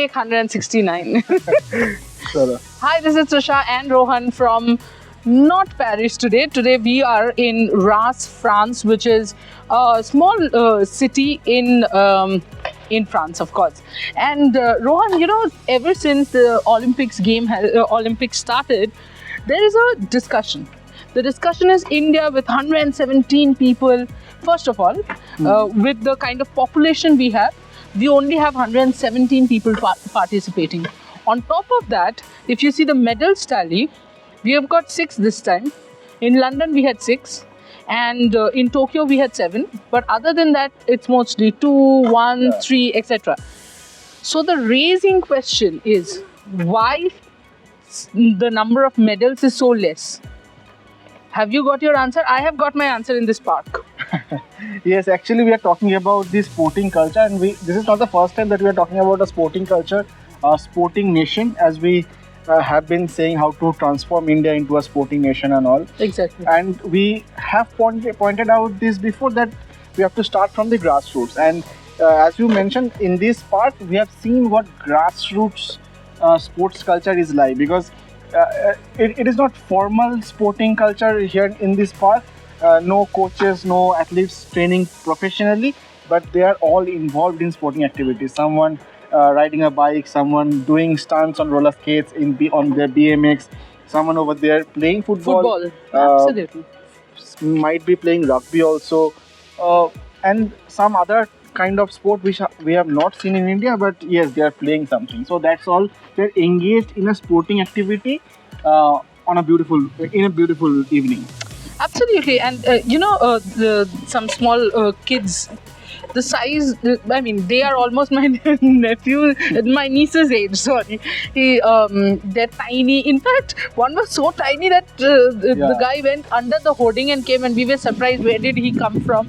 Take 169. Sure. Hi, this is Trisha and Rohan from not Paris today. Today we are in Reims, France, which is a small city in France, of course. And Rohan, you know, ever since the Olympics started, there is a discussion. The discussion is India with 117 people. First of all, with the kind of population we have, we only have 117 people participating. On top of that, if you see the medals tally, we have got 6 this time. In London, we had 6. And in Tokyo, we had 7. But other than that, it's mostly 2, 1, 3, etc. So the raising question is, why the number of medals is so less? Have you got your answer? I have got my answer in this park. Yes, actually we are talking about the sporting culture, and this is not the first time that we are talking about a sporting culture, a sporting nation, as we have been saying how to transform India into a sporting nation and all. Exactly. And we have pointed out this before, that we have to start from the grassroots. And as you mentioned, in this park, we have seen what grassroots sports culture is like, because it is not formal sporting culture here in this park. No coaches, no athletes training professionally, but they are all involved in sporting activities. Someone riding a bike, someone doing stunts on roller skates on their BMX, someone over there playing football. Absolutely. Might be playing rugby also, and some other kind of sport which we have not seen in India, but yes, they are playing something. So that's all. They're engaged in a sporting activity in a beautiful evening. Absolutely. And some small kids, the size, I mean, they are almost my my niece's age, sorry. They're tiny. In fact, one was so tiny that the guy went under the hoarding and came, and we were surprised, where did he come from?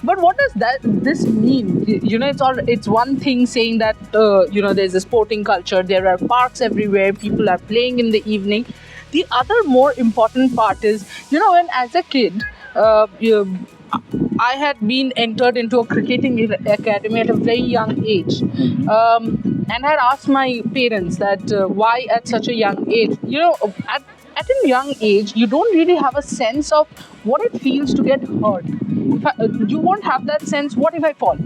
But what does this mean? You know, it's one thing saying that, there's a sporting culture, there are parks everywhere, people are playing in the evening. The other more important part is, when as a kid, I had been entered into a cricketing academy at a very young age. And I had asked my parents that why at such a young age? At a young age, you don't really have a sense of what it feels to get hurt. You won't have that sense, what if I fall?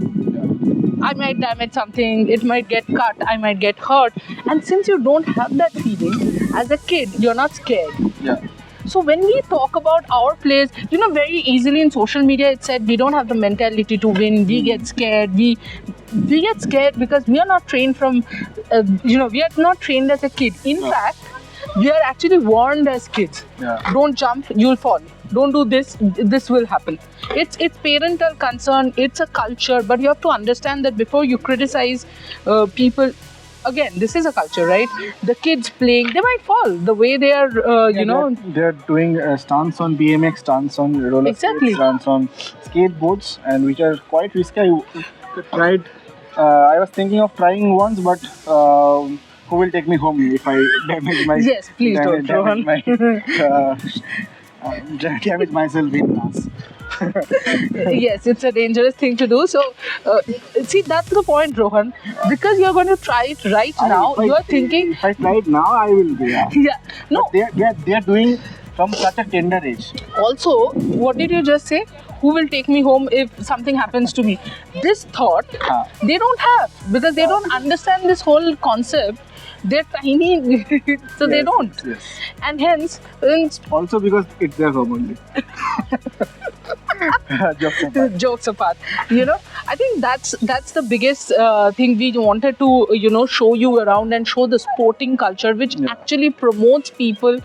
I might damage something, it might get cut, I might get hurt. And since you don't have that feeling, as a kid, you're not scared. Yeah. So when we talk about our players, very easily in social media it said we don't have the mentality to win, we get scared, we get scared because we are not trained from, we are not trained as a kid. In fact, we are actually warned as kids. Yeah. Don't jump, you'll fall. Don't do this, this will happen. It's parental concern, it's a culture, but you have to understand that before you criticize people, again, this is a culture, right? The kids playing, they might fall. The way they are, They're doing stunts on BMX, stunts on roller skates, stunts on skateboards, and which are quite risky. I was thinking of trying once, but who will take me home if I damage my... Yes, please don't, Rohan. Damage myself in mass. Yes, it's a dangerous thing to do. So, see, that's the point, Rohan. Because you're going to try it right now, you're thinking... If I try it now, I will be. Yeah. No. But they are doing from such a tender age. Also, what did you just say? Who will take me home if something happens to me? This thought, they don't have. Because they don't understand this whole concept. They're tiny, so they don't. Yes. And hence... Also because it's their home only. Jokes apart. I think that's the biggest thing we wanted to, show you around and show the sporting culture, which actually promotes people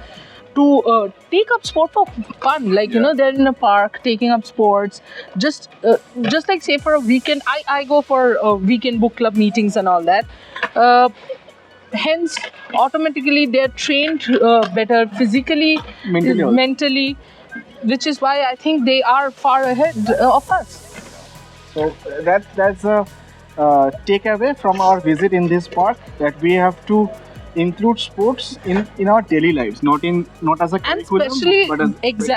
to take up sport for fun. Like, they're in a park taking up sports. Just like, say, for a weekend, I go for weekend book club meetings and all that. Hence, automatically they're trained better physically, mentally, which is why I think they are far ahead of us. So that's a takeaway from our visit in this park, that we have to include sports in our daily lives, not as a curriculum, but as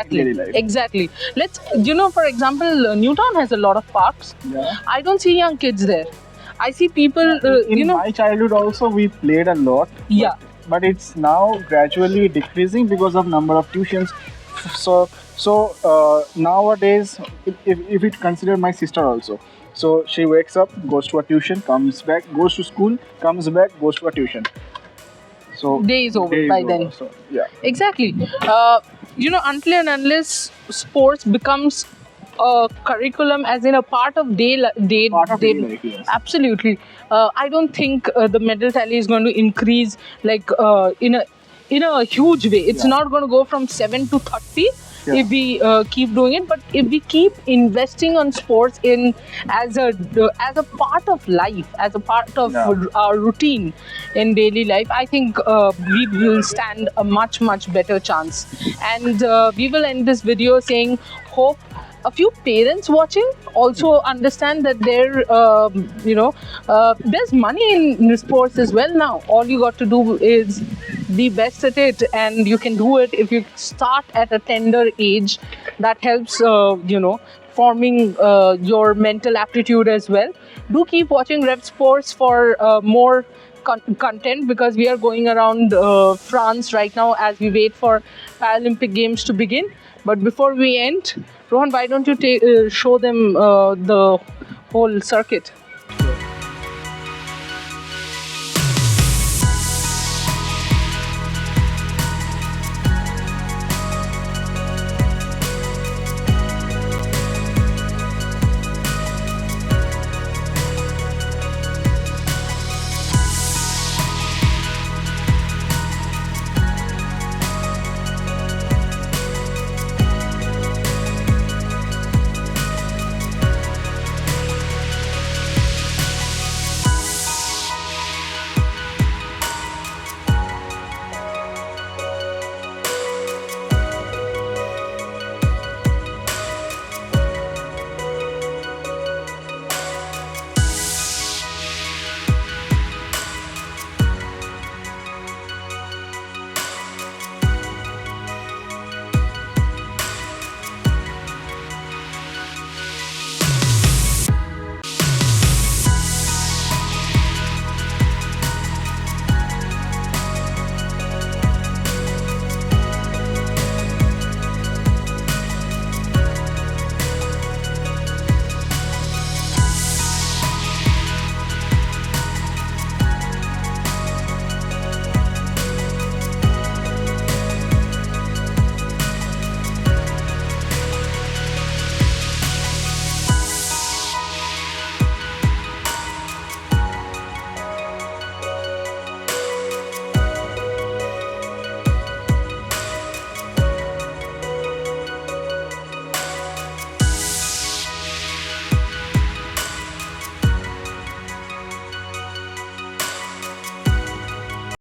daily life. Exactly. Let's, for example, Newtown has a lot of parks. Yeah. I don't see young kids there. I see people, In my childhood also we played a lot. Yeah. But it's now gradually decreasing because of number of tuitions. So nowadays, if it consider my sister also, so she wakes up, goes to a tuition, comes back, goes to school, comes back, goes to a tuition. So Day is over by then. So, yeah. Exactly. Until and unless sports becomes a curriculum, as in a part of day Part of daily life, yes. Absolutely. I don't think the medal tally is going to increase like in a huge way. It's Yeah. not going to go from 7 to 30. Yeah. If we keep doing it, but if we keep investing on sports as a part of life, as a part of our routine in daily life, I think we will stand a much much better chance. And we will end this video saying, hope a few parents watching also understand that there's money in sports as well now. All you got to do is be best at it, and you can do it if you start at a tender age. That helps forming your mental aptitude as well. Do keep watching Revsportz for more content, because we are going around France right now as we wait for Paralympic Games to begin. But before we end, Rohan, why don't you show them the whole circuit?